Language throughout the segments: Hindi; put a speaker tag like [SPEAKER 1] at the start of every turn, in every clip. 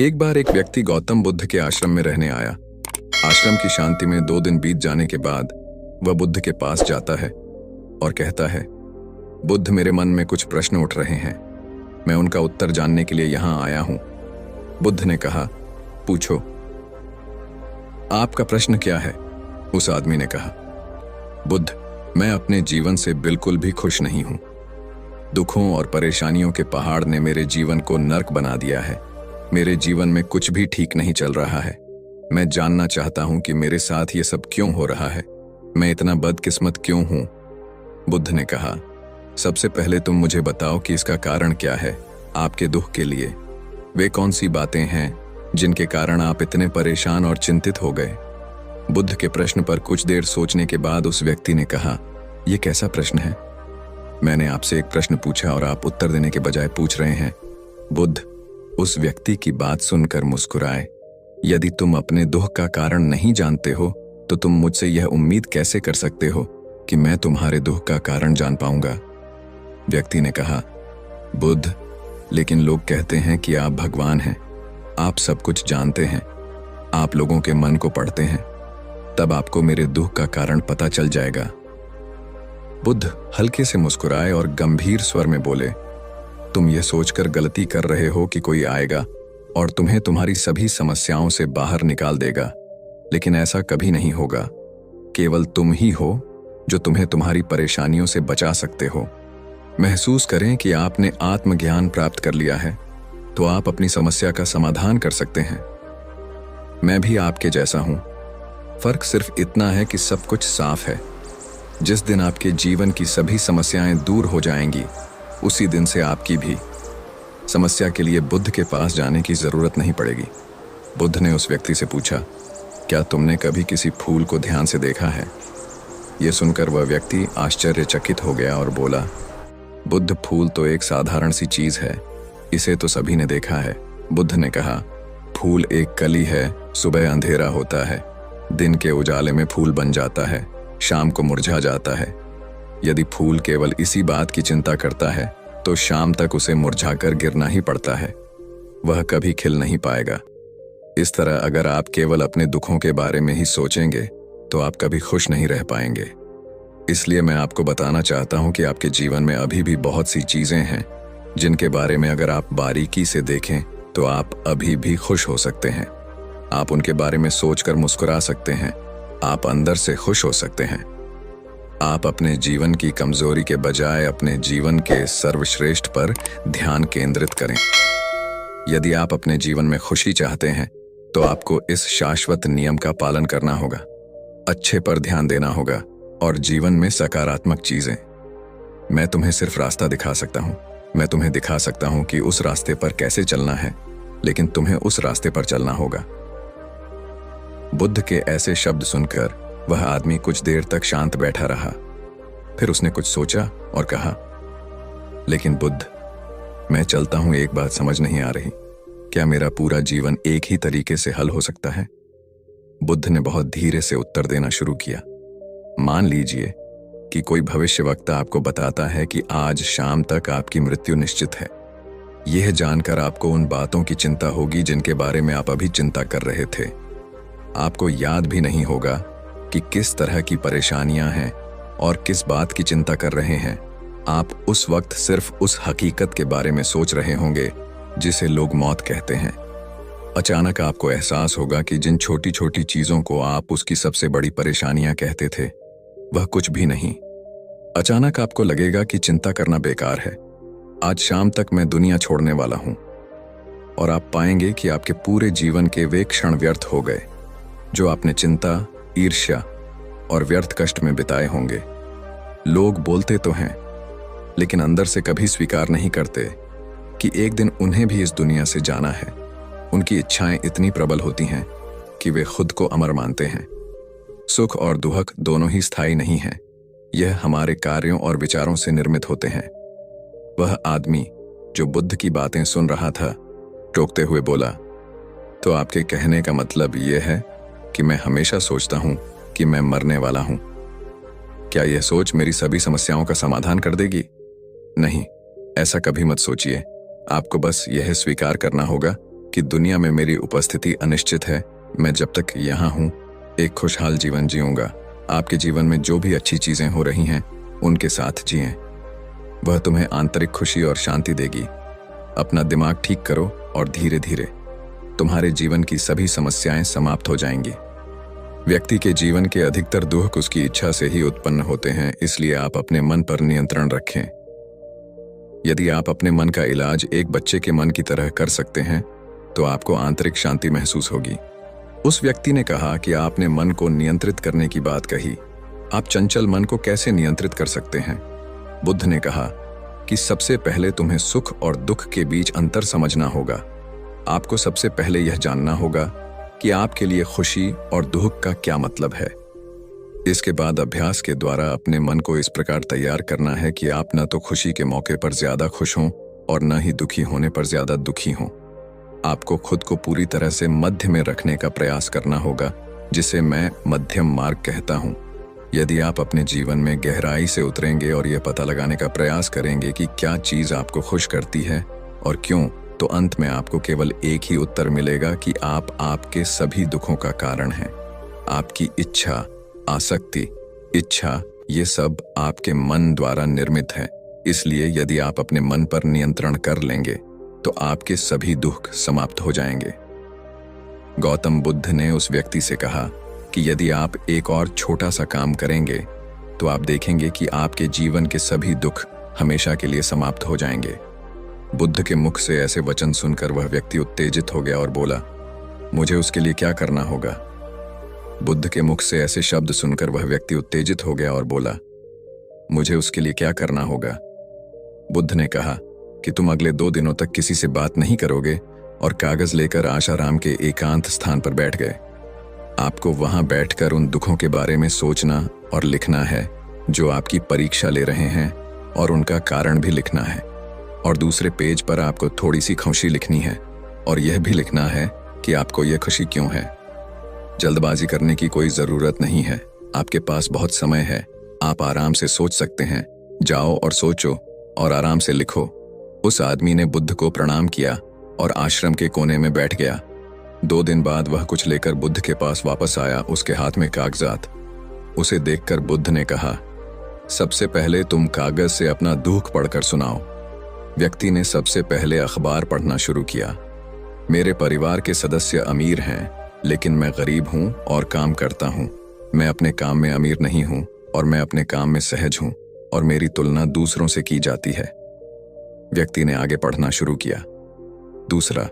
[SPEAKER 1] एक बार एक व्यक्ति गौतम बुद्ध के आश्रम में रहने आया। आश्रम की शांति में 2 दिन बीत जाने के बाद वह बुद्ध के पास जाता है और कहता है, बुद्ध, मेरे मन में कुछ प्रश्न उठ रहे हैं। मैं उनका उत्तर जानने के लिए यहां आया हूं। बुद्ध ने कहा, पूछो। आपका प्रश्न क्या है? उस आदमी ने कहा। बुद्ध, मैं अपने जीवन से बिल्कुल भी खुश नहीं हूं। दुखों और परेशानियों के पहाड़ ने मेरे जीवन को नर्क बना दिया है। मेरे जीवन में कुछ भी ठीक नहीं चल रहा है। मैं जानना चाहता हूं कि मेरे साथ ये सब क्यों हो रहा है। मैं इतना बदकिस्मत क्यों हूं? बुद्ध ने कहा, सबसे पहले तुम मुझे बताओ कि इसका कारण क्या है आपके दुख के लिए। वे कौन सी बातें हैं जिनके कारण आप इतने परेशान और चिंतित हो गए? बुद्ध के प्रश्न पर कुछ देर सोचने के बाद उस व्यक्ति ने कहा, यह कैसा प्रश्न है? मैंने आपसे एक प्रश्न पूछा और आप उत्तर देने के बजाय पूछ रहे हैं। बुद्ध उस व्यक्ति की बात सुनकर मुस्कुराए। यदि तुम अपने दुख का कारण नहीं जानते हो तो तुम मुझसे यह उम्मीद कैसे कर सकते हो कि मैं तुम्हारे दुख का कारण जान पाऊंगा? व्यक्ति ने कहा, बुद्ध, लेकिन लोग कहते हैं कि आप भगवान हैं। आप सब कुछ जानते हैं। आप लोगों के मन को पढ़ते हैं। तब आपको मेरे दुख का कारण पता चल जाएगा। बुद्ध हल्के से मुस्कुराए और गंभीर स्वर में बोले, तुम यह सोचकर गलती कर रहे हो कि कोई आएगा और तुम्हें तुम्हारी सभी समस्याओं से बाहर निकाल देगा, लेकिन ऐसा कभी नहीं होगा। केवल तुम ही हो जो तुम्हें तुम्हारी परेशानियों से बचा सकते हो। महसूस करें कि आपने आत्मज्ञान प्राप्त कर लिया है तो आप अपनी समस्या का समाधान कर सकते हैं। मैं भी आपके जैसा हूं। फर्क सिर्फ इतना है कि सब कुछ साफ है। जिस दिन आपके जीवन की सभी समस्याएं दूर हो जाएंगी, उसी दिन से आपकी भी समस्या के लिए बुद्ध के पास जाने की जरूरत नहीं पड़ेगी। बुद्ध ने उस व्यक्ति से पूछा, क्या तुमने कभी किसी फूल को ध्यान से देखा है? यह सुनकर वह व्यक्ति आश्चर्यचकित हो गया और बोला, बुद्ध, फूल तो एक साधारण सी चीज है। इसे तो सभी ने देखा है। बुद्ध ने कहा, फूल एक कली है। सुबह अंधेरा होता है, दिन के उजाले में फूल बन जाता है, शाम को मुरझा जाता है। यदि फूल केवल इसी बात की चिंता करता है तो शाम तक उसे मुरझाकर गिरना ही पड़ता है। वह कभी खिल नहीं पाएगा। इस तरह अगर आप केवल अपने दुखों के बारे में ही सोचेंगे तो आप कभी खुश नहीं रह पाएंगे। इसलिए मैं आपको बताना चाहता हूं कि आपके जीवन में अभी भी बहुत सी चीजें हैं जिनके बारे में अगर आप बारीकी से देखें तो आप अभी भी खुश हो सकते हैं। आप उनके बारे में सोचकर मुस्कुरा सकते हैं। आप अंदर से खुश हो सकते हैं। आप अपने जीवन की कमजोरी के बजाय अपने जीवन के सर्वश्रेष्ठ पर ध्यान केंद्रित करें। यदि आप अपने जीवन में खुशी चाहते हैं तो आपको इस शाश्वत नियम का पालन करना होगा। अच्छे पर ध्यान देना होगा और जीवन में सकारात्मक चीजें। मैं तुम्हें सिर्फ रास्ता दिखा सकता हूं। मैं तुम्हें दिखा सकता हूं कि उस रास्ते पर कैसे चलना है, लेकिन तुम्हें उस रास्ते पर चलना होगा। बुद्ध के ऐसे शब्द सुनकर वह आदमी कुछ देर तक शांत बैठा रहा। फिर उसने कुछ सोचा और कहा, लेकिन बुद्ध, मैं चलता हूं, एक बात समझ नहीं आ रही। क्या मेरा पूरा जीवन एक ही तरीके से हल हो सकता है? बुद्ध ने बहुत धीरे से उत्तर देना शुरू किया। मान लीजिए कि कोई भविष्यवक्ता आपको बताता है कि आज शाम तक आपकी मृत्यु निश्चित है। यह जानकर आपको उन बातों की चिंता होगी जिनके बारे में आप अभी चिंता कर रहे थे। आपको याद भी नहीं होगा कि किस तरह की परेशानियां हैं और किस बात की चिंता कर रहे हैं। आप उस वक्त सिर्फ उस हकीकत के बारे में सोच रहे होंगे जिसे लोग मौत कहते हैं। अचानक आपको एहसास होगा कि जिन छोटी छोटी चीजों को आप उसकी सबसे बड़ी परेशानियां कहते थे, वह कुछ भी नहीं। अचानक आपको लगेगा कि चिंता करना बेकार है। आज शाम तक मैं दुनिया छोड़ने वाला हूं। और आप पाएंगे कि आपके पूरे जीवन के वे क्षण व्यर्थ हो गए जो आपने चिंता, ईर्ष्या और व्यर्थ कष्ट में बिताए होंगे। लोग बोलते तो हैं, लेकिन अंदर से कभी स्वीकार नहीं करते कि एक दिन उन्हें भी इस दुनिया से जाना है। उनकी इच्छाएं इतनी प्रबल होती हैं कि वे खुद को अमर मानते हैं। सुख और दुख दोनों ही स्थायी नहीं हैं। यह हमारे कार्यों और विचारों से निर्मित होते हैं। वह आदमी जो बुद्ध की बातें सुन रहा था, टोकते हुए बोला, तो आपके कहने का मतलब यह है कि मैं हमेशा सोचता हूं कि मैं मरने वाला हूं। क्या यह सोच मेरी सभी समस्याओं का समाधान कर देगी? नहीं, ऐसा कभी मत सोचिए। आपको बस यह स्वीकार करना होगा कि दुनिया में मेरी उपस्थिति अनिश्चित है। मैं जब तक यहाँ हूँ एक खुशहाल जीवन जीऊंगा। आपके जीवन में जो भी अच्छी चीजें हो रही हैं उनके साथ जिएं। वह तुम्हें आंतरिक खुशी और शांति देगी। अपना दिमाग ठीक करो और धीरे धीरे तुम्हारे जीवन की सभी समस्याएं समाप्त हो जाएंगी। व्यक्ति के जीवन के अधिकतर दुख उसकी इच्छा से ही उत्पन्न होते हैं, इसलिए आप अपने मन पर नियंत्रण रखें। यदि आप अपने मन का इलाज एक बच्चे के मन की तरह कर सकते हैं तो आपको आंतरिक शांति महसूस होगी। उस व्यक्ति ने कहा कि आपने मन को नियंत्रित करने की बात कही। आप चंचल मन को कैसे नियंत्रित कर सकते हैं? बुद्ध ने कहा कि सबसे पहले तुम्हें सुख और दुख के बीच अंतर समझना होगा। आपको सबसे पहले यह जानना होगा कि आपके लिए खुशी और दुख का क्या मतलब है। इसके बाद अभ्यास के द्वारा अपने मन को इस प्रकार तैयार करना है कि आप न तो खुशी के मौके पर ज्यादा खुश हों और न ही दुखी होने पर ज्यादा दुखी हों। आपको खुद को पूरी तरह से मध्य में रखने का प्रयास करना होगा, जिसे मैं मध्यम मार्ग कहता हूँ। यदि आप अपने जीवन में गहराई से उतरेंगे और यह पता लगाने का प्रयास करेंगे कि क्या चीज आपको खुश करती है और क्यों, तो अंत में आपको केवल एक ही उत्तर मिलेगा कि आप आपके सभी दुखों का कारण हैं। आपकी इच्छा, आसक्ति, इच्छा, ये सब आपके मन द्वारा निर्मित है। इसलिए यदि आप अपने मन पर नियंत्रण कर लेंगे तो आपके सभी दुख समाप्त हो जाएंगे। गौतम बुद्ध ने उस व्यक्ति से कहा कि यदि आप एक और छोटा सा काम करेंगे तो आप देखेंगे कि आपके जीवन के सभी दुख हमेशा के लिए समाप्त हो जाएंगे। बुद्ध के मुख से ऐसे वचन सुनकर वह व्यक्ति उत्तेजित हो गया और बोला, मुझे उसके लिए क्या करना होगा? बुद्ध के मुख से ऐसे शब्द सुनकर वह व्यक्ति उत्तेजित हो गया और बोला, मुझे उसके लिए क्या करना होगा? बुद्ध ने कहा कि तुम अगले 2 दिनों तक किसी से बात नहीं करोगे और कागज लेकर आशाराम के एकांत स्थान पर बैठ गए। आपको वहां बैठकर उन दुखों के बारे में सोचना और लिखना है जो आपकी परीक्षा ले रहे हैं, और उनका कारण भी लिखना है। और दूसरे पेज पर आपको थोड़ी सी खुशी लिखनी है और यह भी लिखना है कि आपको यह खुशी क्यों है। जल्दबाजी करने की कोई जरूरत नहीं है। आपके पास बहुत समय है। आप आराम से सोच सकते हैं। जाओ और सोचो और आराम से लिखो। उस आदमी ने बुद्ध को प्रणाम किया और आश्रम के कोने में बैठ गया। 2 दिन बाद वह कुछ लेकर बुद्ध के पास वापस आया, उसके हाथ में कागजात। उसे देखकर बुद्ध ने कहा, सबसे पहले तुम कागज से अपना दुख पढ़कर सुनाओ। व्यक्ति ने सबसे पहले अखबार पढ़ना शुरू किया। मेरे परिवार के सदस्य अमीर हैं, लेकिन मैं गरीब हूं और काम करता हूं। मैं अपने काम में अमीर नहीं हूं और मैं अपने काम में सहज हूं और मेरी तुलना दूसरों से की जाती है। व्यक्ति ने आगे पढ़ना शुरू किया। दूसरा,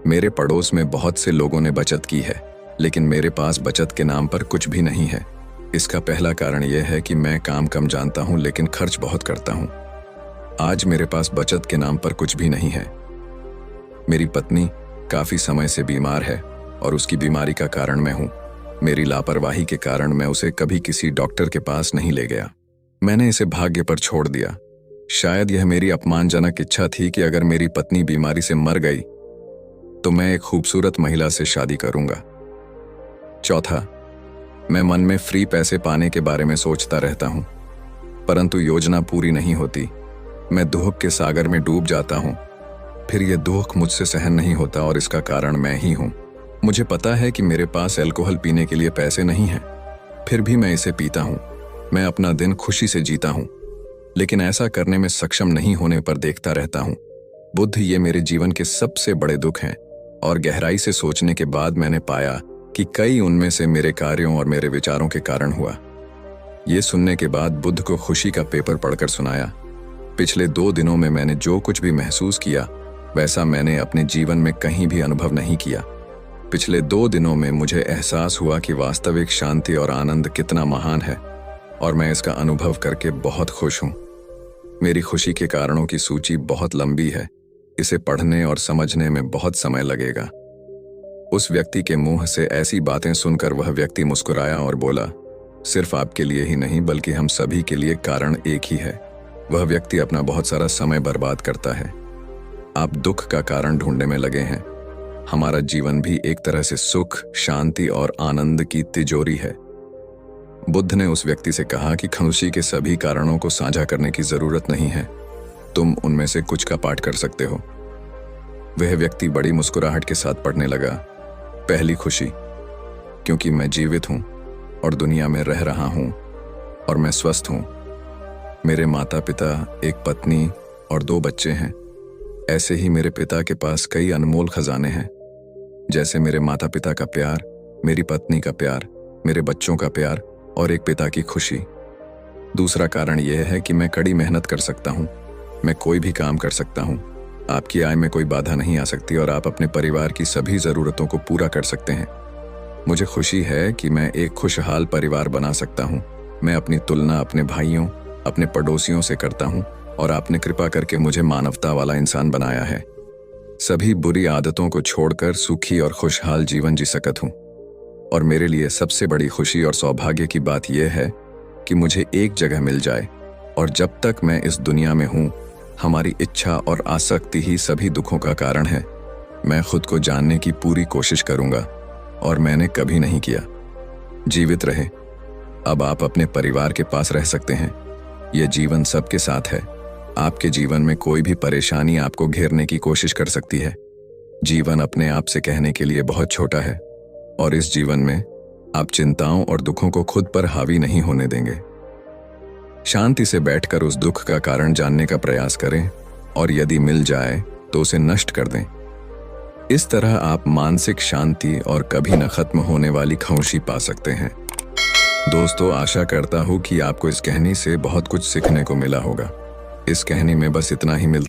[SPEAKER 1] मेरे पड़ोस में बहुत से लोगों ने बचत की है, लेकिन मेरे पास बचत के नाम पर कुछ भी नहीं है। इसका पहला कारण यह है कि मैं काम कम जानता हूं लेकिन खर्च बहुत करता हूं। आज मेरे पास बचत के नाम पर कुछ भी नहीं है। मेरी पत्नी काफी समय से बीमार है और उसकी बीमारी का कारण मैं हूं। मेरी लापरवाही के कारण मैं उसे कभी किसी डॉक्टर के पास नहीं ले गया। मैंने इसे भाग्य पर छोड़ दिया। शायद यह मेरी अपमानजनक इच्छा थी कि अगर मेरी पत्नी बीमारी से मर गई तो मैं एक खूबसूरत महिला से शादी करूंगा। चौथा, मैं मन में फ्री पैसे पाने के बारे में सोचता रहता हूं, परंतु योजना पूरी नहीं होती। मैं दुख के सागर में डूब जाता हूं, फिर यह दुख मुझसे सहन नहीं होता और इसका कारण मैं ही हूं। मुझे पता है कि मेरे पास अल्कोहल पीने के लिए पैसे नहीं हैं, फिर भी मैं इसे पीता हूं। मैं अपना दिन खुशी से जीता हूं, लेकिन ऐसा करने में सक्षम नहीं होने पर देखता रहता हूं। बुद्ध, ये मेरे जीवन के सबसे बड़े दुख हैं, और गहराई से सोचने के बाद मैंने पाया कि कई उनमें से मेरे कार्यों और मेरे विचारों के कारण हुआ। ये सुनने के बाद बुद्ध को खुशी का पेपर पढ़कर सुनाया। पिछले 2 दिनों में मैंने जो कुछ भी महसूस किया वैसा मैंने अपने जीवन में कहीं भी अनुभव नहीं किया। पिछले 2 दिनों में मुझे एहसास हुआ कि वास्तविक शांति और आनंद कितना महान है, और मैं इसका अनुभव करके बहुत खुश हूं। मेरी खुशी के कारणों की सूची बहुत लंबी है। इसे पढ़ने और समझने में बहुत समय लगेगा। उस व्यक्ति के मुंह से ऐसी बातें सुनकर वह व्यक्ति मुस्कुराया और बोला, सिर्फ आपके लिए ही नहीं बल्कि हम सभी के लिए कारण एक ही है। वह व्यक्ति अपना बहुत सारा समय बर्बाद करता है। आप दुख का कारण ढूंढने में लगे हैं। हमारा जीवन भी एक तरह से सुख, शांति और आनंद की तिजोरी है। बुद्ध ने उस व्यक्ति से कहा कि खुशी के सभी कारणों को साझा करने की जरूरत नहीं है। तुम उनमें से कुछ का पाठ कर सकते हो। वह व्यक्ति बड़ी मुस्कुराहट के साथ पढ़ने लगा। पहली खुशी, क्योंकि मैं जीवित हूं और दुनिया में रह रहा हूं और मैं स्वस्थ हूं। मेरे माता पिता, एक पत्नी और 2 बच्चे हैं। ऐसे ही मेरे पिता के पास कई अनमोल खजाने हैं, जैसे मेरे माता पिता का प्यार, मेरी पत्नी का प्यार, मेरे बच्चों का प्यार और एक पिता की खुशी। दूसरा कारण यह है कि मैं कड़ी मेहनत कर सकता हूँ। मैं कोई भी काम कर सकता हूँ। आपकी आय में कोई बाधा नहीं आ सकती और आप अपने परिवार की सभी ज़रूरतों को पूरा कर सकते हैं। मुझे खुशी है कि मैं एक खुशहाल परिवार बना सकता हूँ। मैं अपनी तुलना अपने भाइयों, अपने पड़ोसियों से करता हूँ और आपने कृपा करके मुझे मानवता वाला इंसान बनाया है। सभी बुरी आदतों को छोड़कर सुखी और खुशहाल जीवन जी सकत हूँ। और मेरे लिए सबसे बड़ी खुशी और सौभाग्य की बात यह है कि मुझे एक जगह मिल जाए और जब तक मैं इस दुनिया में हूँ, हमारी इच्छा और आसक्ति ही सभी दुखों का कारण है। मैं खुद को जानने की पूरी कोशिश करूँगा और मैंने कभी नहीं किया। जीवित रहे। अब आप अपने परिवार के पास रह सकते हैं। यह जीवन सबके साथ है। आपके जीवन में कोई भी परेशानी आपको घेरने की कोशिश कर सकती है। जीवन अपने आप से कहने के लिए बहुत छोटा है और इस जीवन में आप चिंताओं और दुखों को खुद पर हावी नहीं होने देंगे। शांति से बैठकर उस दुख का कारण जानने का प्रयास करें और यदि मिल जाए तो उसे नष्ट कर दें। इस तरह आप मानसिक शांति और कभी न खत्म होने वाली खामोशी पा सकते हैं। दोस्तों, आशा करता हूँ कि आपको इस कहानी से बहुत कुछ सीखने को मिला होगा। इस कहानी में बस इतना ही मिलता